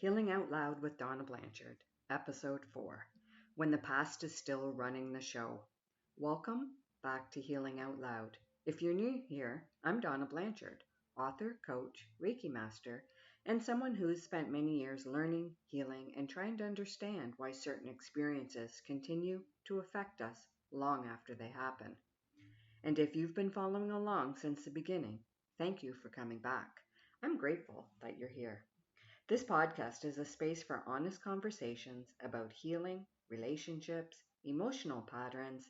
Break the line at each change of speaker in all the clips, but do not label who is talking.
Healing Out Loud with Donna Blanchard, Episode 4 When the Past is Still Running the Show. Welcome back to Healing Out Loud. If you're new here, I'm Donna Blanchard, author, coach, Reiki master, and someone who's spent many years learning, healing, and trying to understand why certain experiences continue to affect us long after they happen. And if you've been following along since the beginning, thank you for coming back. I'm grateful that you're here. This podcast is a space for honest conversations about healing, relationships, emotional patterns,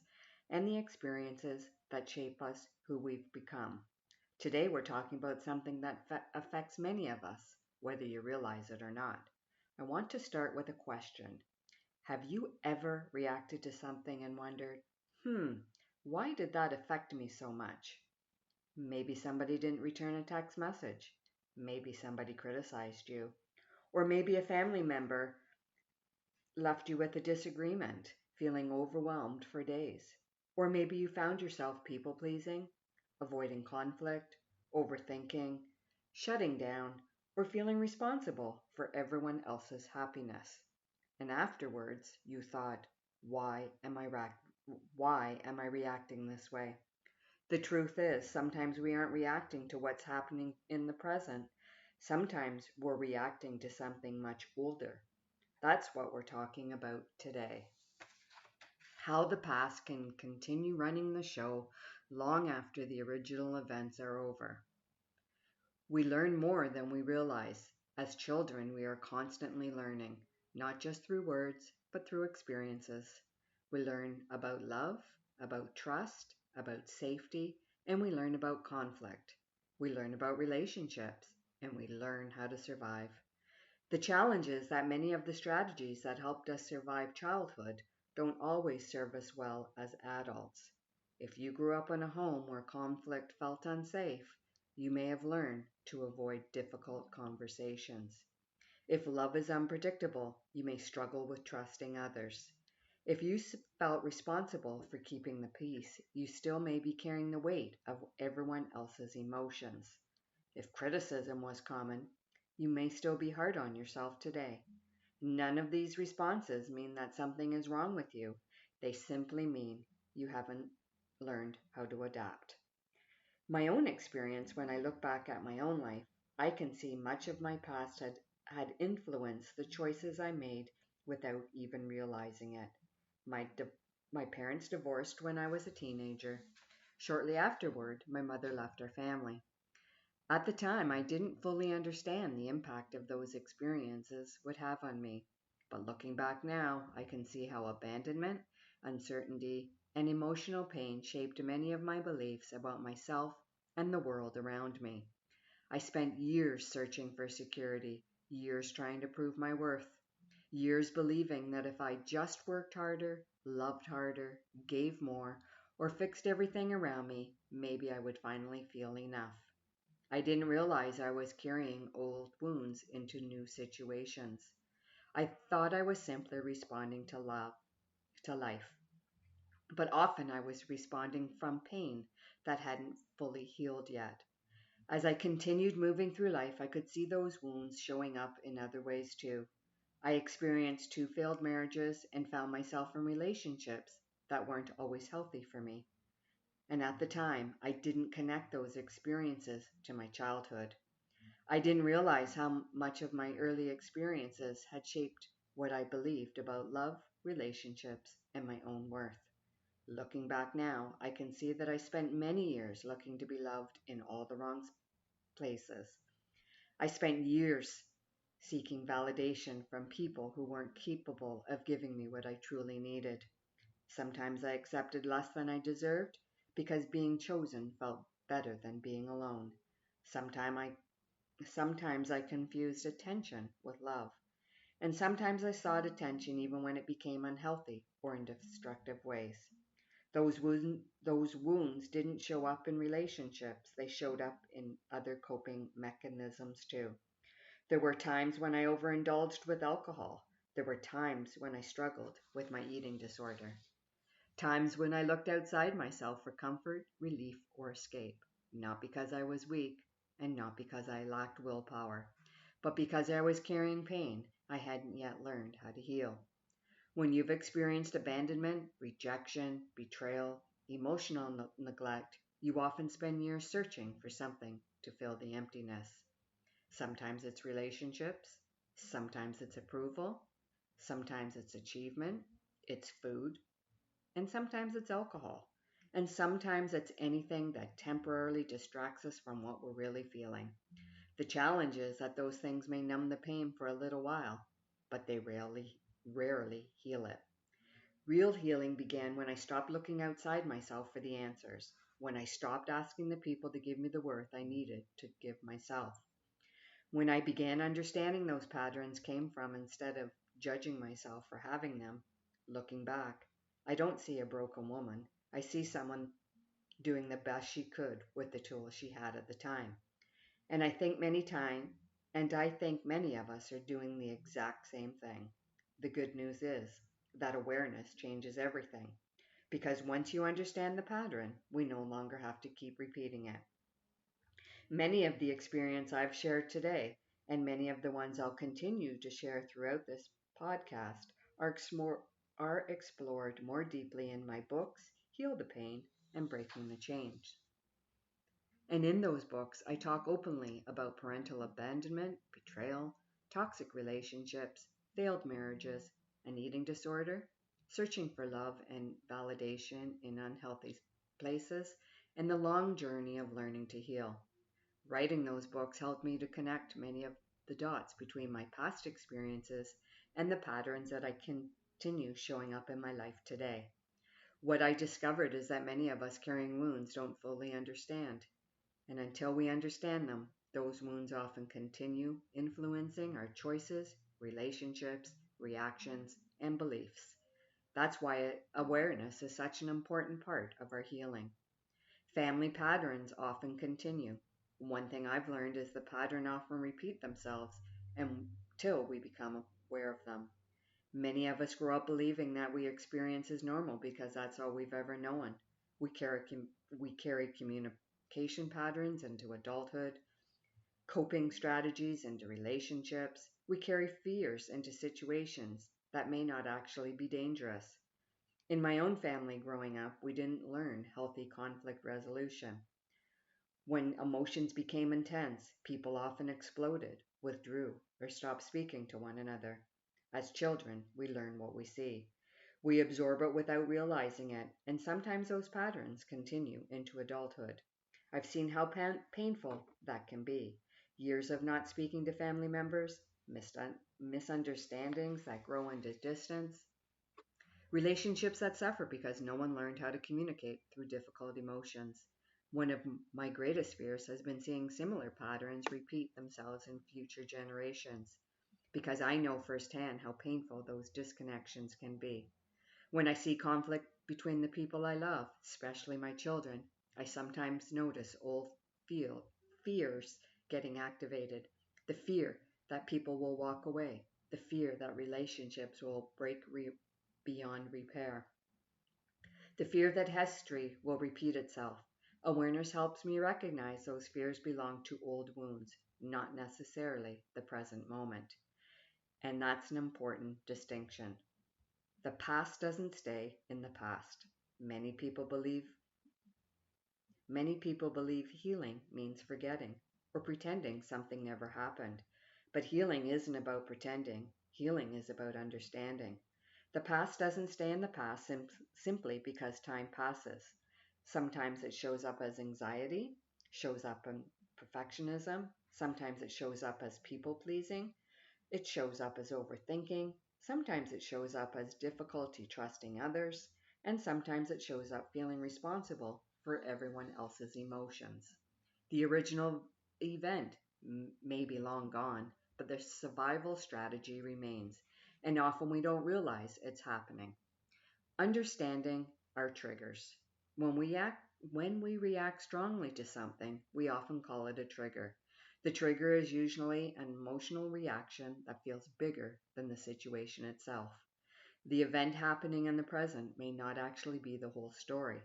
and the experiences that shape us who we've become. Today we're talking about something that affects many of us, whether you realize it or not. I want to start with a question. Have you ever reacted to something and wondered, why did that affect me so much? Maybe somebody didn't return a text message. Maybe somebody criticized you. Or maybe a family member left you with a disagreement, feeling overwhelmed for days. Or maybe you found yourself people pleasing, avoiding conflict, overthinking, shutting down, or feeling responsible for everyone else's happiness. And afterwards, you thought, why am I reacting this way? The truth is, sometimes we aren't reacting to what's happening in the present. Sometimes we're reacting to something much older. That's what we're talking about today. How the past can continue running the show long after the original events are over. We learn more than we realize. As children, we are constantly learning, not just through words, but through experiences. We learn about love, about trust, about safety, and we learn about conflict. We learn about relationships, and we learn how to survive. The challenge is that many of the strategies that helped us survive childhood don't always serve us well as adults. If you grew up in a home where conflict felt unsafe, you may have learned to avoid difficult conversations. If love is unpredictable, you may struggle with trusting others. If you felt responsible for keeping the peace, you still may be carrying the weight of everyone else's emotions. If criticism was common, you may still be hard on yourself today. None of these responses mean that something is wrong with you. They simply mean you haven't learned how to adapt. My own experience, when I look back at my own life, I can see much of my past had influenced the choices I made without even realizing it. My parents divorced when I was a teenager. Shortly afterward, my mother left our family. At the time, I didn't fully understand the impact of those experiences would have on me. But looking back now, I can see how abandonment, uncertainty, and emotional pain shaped many of my beliefs about myself and the world around me. I spent years searching for security, years trying to prove my worth, years believing that if I just worked harder, loved harder, gave more, or fixed everything around me, maybe I would finally feel enough. I didn't realize I was carrying old wounds into new situations. I thought I was simply responding to life. But often I was responding from pain that hadn't fully healed yet. As I continued moving through life, I could see those wounds showing up in other ways too. I experienced 2 failed marriages and found myself in relationships that weren't always healthy for me. And at the time, I didn't connect those experiences to my childhood. I didn't realize how much of my early experiences had shaped what I believed about love, relationships, and my own worth. Looking back now, I can see that I spent many years looking to be loved in all the wrong places. I spent years seeking validation from people who weren't capable of giving me what I truly needed. Sometimes I accepted less than I deserved because being chosen felt better than being alone. Sometimes I confused attention with love, and sometimes I sought attention even when it became unhealthy or in destructive ways. Those wounds didn't show up in relationships, they showed up in other coping mechanisms too. There were times when I overindulged with alcohol. There were times when I struggled with my eating disorder. Times when I looked outside myself for comfort, relief, or escape, not because I was weak and not because I lacked willpower, But because I was carrying pain, I hadn't yet learned how to heal. When you've experienced abandonment, rejection, betrayal, emotional neglect, you often spend years searching for something to fill the emptiness. Sometimes it's relationships, sometimes it's approval, sometimes it's achievement, it's food, and sometimes it's alcohol. And sometimes it's anything that temporarily distracts us from what we're really feeling. The challenge is that those things may numb the pain for a little while, but they rarely heal it. Real healing began when I stopped looking outside myself for the answers, when I stopped asking the people to give me the worth I needed to give myself. When I began understanding those patterns came from instead of judging myself for having them, looking back, I don't see a broken woman. I see someone doing the best she could with the tools she had at the time. And I think many time, and I think many of us are doing the exact same thing. The good news is that awareness changes everything. Because once you understand the pattern, we no longer have to keep repeating it. Many of the experience I've shared today, and many of the ones I'll continue to share throughout this podcast, are explored more deeply in my books, Heal the Pain and Breaking the Change. And in those books, I talk openly about parental abandonment, betrayal, toxic relationships, failed marriages, an eating disorder, searching for love and validation in unhealthy places, and the long journey of learning to heal. Writing those books helped me to connect many of the dots between my past experiences and the patterns that I continue showing up in my life today. What I discovered is that many of us carrying wounds don't fully understand, and until we understand them, those wounds often continue influencing our choices, relationships, reactions, and beliefs. That's why awareness is such an important part of our healing. Family patterns often continue. One thing I've learned is the pattern often repeat themselves until we become aware of them. Many of us grow up believing that we experience is normal because that's all we've ever known. We carry, we carry communication patterns into adulthood, coping strategies into relationships. We carry fears into situations that may not actually be dangerous. In my own family growing up, we didn't learn healthy conflict resolution. When emotions became intense, people often exploded, withdrew, or stopped speaking to one another. As children, we learn what we see. We absorb it without realizing it, and sometimes those patterns continue into adulthood. I've seen how painful that can be. Years of not speaking to family members, misunderstandings that grow into distance, relationships that suffer because no one learned how to communicate through difficult emotions. One of my greatest fears has been seeing similar patterns repeat themselves in future generations, because I know firsthand how painful those disconnections can be. When I see conflict between the people I love, especially my children, I sometimes notice old feel, fears getting activated. The fear that people will walk away, the fear that relationships will break beyond repair, the fear that history will repeat itself. Awareness helps me recognize those fears belong to old wounds, not necessarily the present moment. And that's an important distinction. The past doesn't stay in the past. Many people believe Many people believe healing means forgetting or pretending something never happened. But healing isn't about pretending. Healing is about understanding. The past doesn't stay in the past simply because time passes. Sometimes it shows up as anxiety, shows up in perfectionism, sometimes it shows up as people pleasing, it shows up as overthinking, sometimes it shows up as difficulty trusting others, and sometimes it shows up feeling responsible for everyone else's emotions. The original event may be long gone, but the survival strategy remains, and often we don't realize it's happening. Understanding our triggers. When we react strongly to something, we often call it a trigger. The trigger is usually an emotional reaction that feels bigger than the situation itself. The event happening in the present may not actually be the whole story.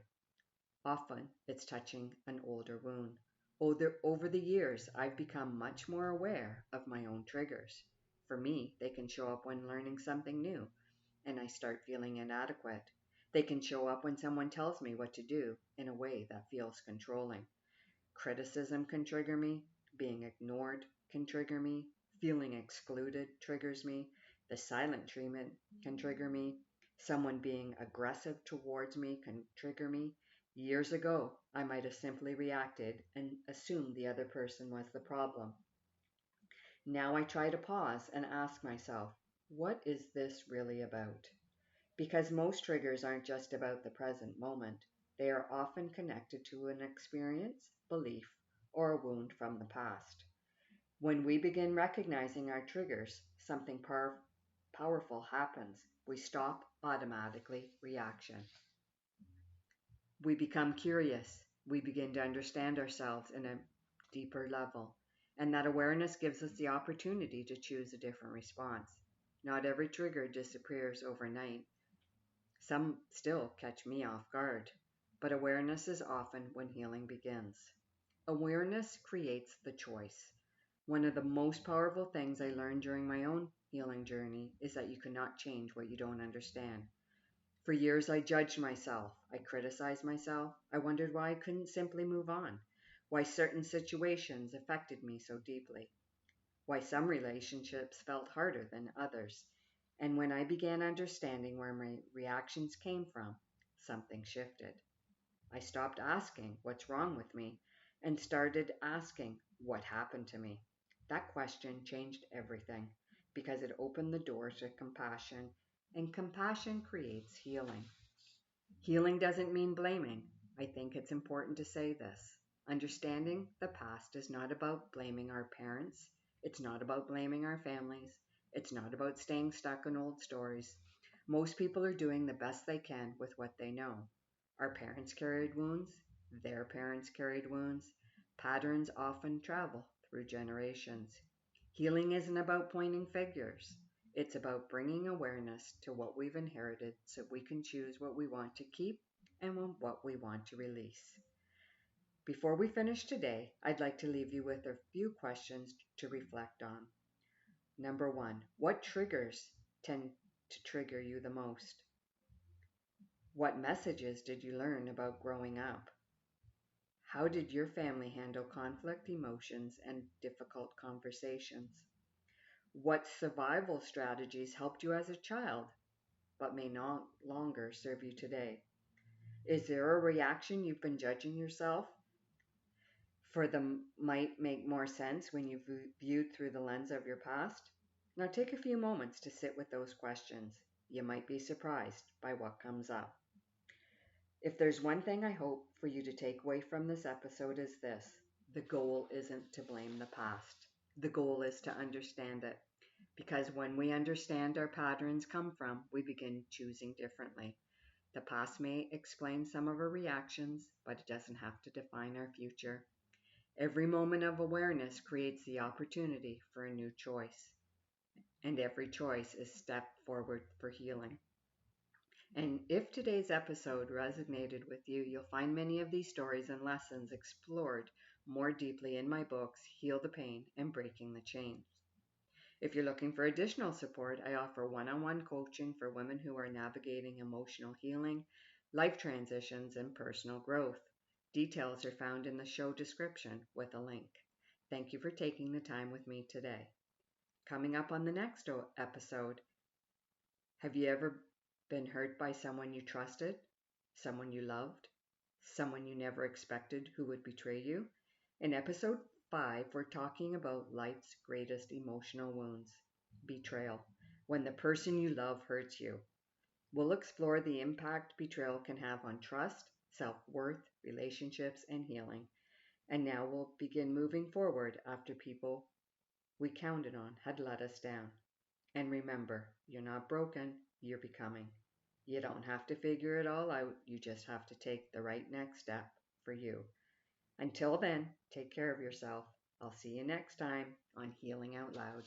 Often, it's touching an older wound. Over the years, I've become much more aware of my own triggers. For me, they can show up when learning something new and I start feeling inadequate. They can show up when someone tells me what to do in a way that feels controlling. Criticism can trigger me, being ignored can trigger me, feeling excluded triggers me, the silent treatment can trigger me, someone being aggressive towards me can trigger me. Years ago, I might have simply reacted and assumed the other person was the problem. Now I try to pause and ask myself, what is this really about? Because most triggers aren't just about the present moment, they are often connected to an experience, belief, or a wound from the past. When we begin recognizing our triggers, something powerful happens. We stop automatically reaction. We become curious. We begin to understand ourselves in a deeper level. And that awareness gives us the opportunity to choose a different response. Not every trigger disappears overnight. Some still catch me off guard, but awareness is often when healing begins. Awareness creates the choice. One of the most powerful things I learned during my own healing journey is that you cannot change what you don't understand. For years, I judged myself, I criticized myself, I wondered why I couldn't simply move on, why certain situations affected me so deeply, why some relationships felt harder than others. And when I began understanding where my reactions came from, something shifted. I stopped asking what's wrong with me and started asking what happened to me. That question changed everything because it opened the door to compassion, and compassion creates healing. Healing doesn't mean blaming. I think it's important to say this. Understanding the past is not about blaming our parents. It's not about blaming our families. It's not about staying stuck in old stories. Most people are doing the best they can with what they know. Our parents carried wounds. Their parents carried wounds. Patterns often travel through generations. Healing isn't about pointing fingers. It's about bringing awareness to what we've inherited so we can choose what we want to keep and what we want to release. Before we finish today, I'd like to leave you with a few questions to reflect on. Number one, what triggers tend to trigger you the most? What messages did you learn about growing up? How did your family handle conflict, emotions, and difficult conversations? What survival strategies helped you as a child but may no longer serve you today? Is there a reaction you've been judging yourself for that might make more sense when you viewed through the lens of your past? Now take a few moments to sit with those questions. You might be surprised by what comes up. If there's one thing I hope for you to take away from this episode is this: the goal isn't to blame the past. The goal is to understand it. Because when we understand our patterns come from, we begin choosing differently. The past may explain some of our reactions, but it doesn't have to define our future. Every moment of awareness creates the opportunity for a new choice, and every choice is a step forward for healing. And if today's episode resonated with you, you'll find many of these stories and lessons explored more deeply in my books, Heal the Pain and Breaking the Chains. If you're looking for additional support, I offer one-on-one coaching for women who are navigating emotional healing, life transitions, and personal growth. Details are found in the show description with a link. Thank you for taking the time with me today. Coming up on the next episode, have you ever been hurt by someone you trusted, someone you loved, someone you never expected who would betray you? In episode 5, we're talking about life's greatest emotional wounds: betrayal, when the person you love hurts you. We'll explore the impact betrayal can have on trust, self-worth, relationships, and healing. And now we'll begin moving forward after people we counted on had let us down. And remember, you're not broken, you're becoming. You don't have to figure it all out, you just have to take the right next step for you. Until then, take care of yourself. I'll see you next time on Healing Out Loud.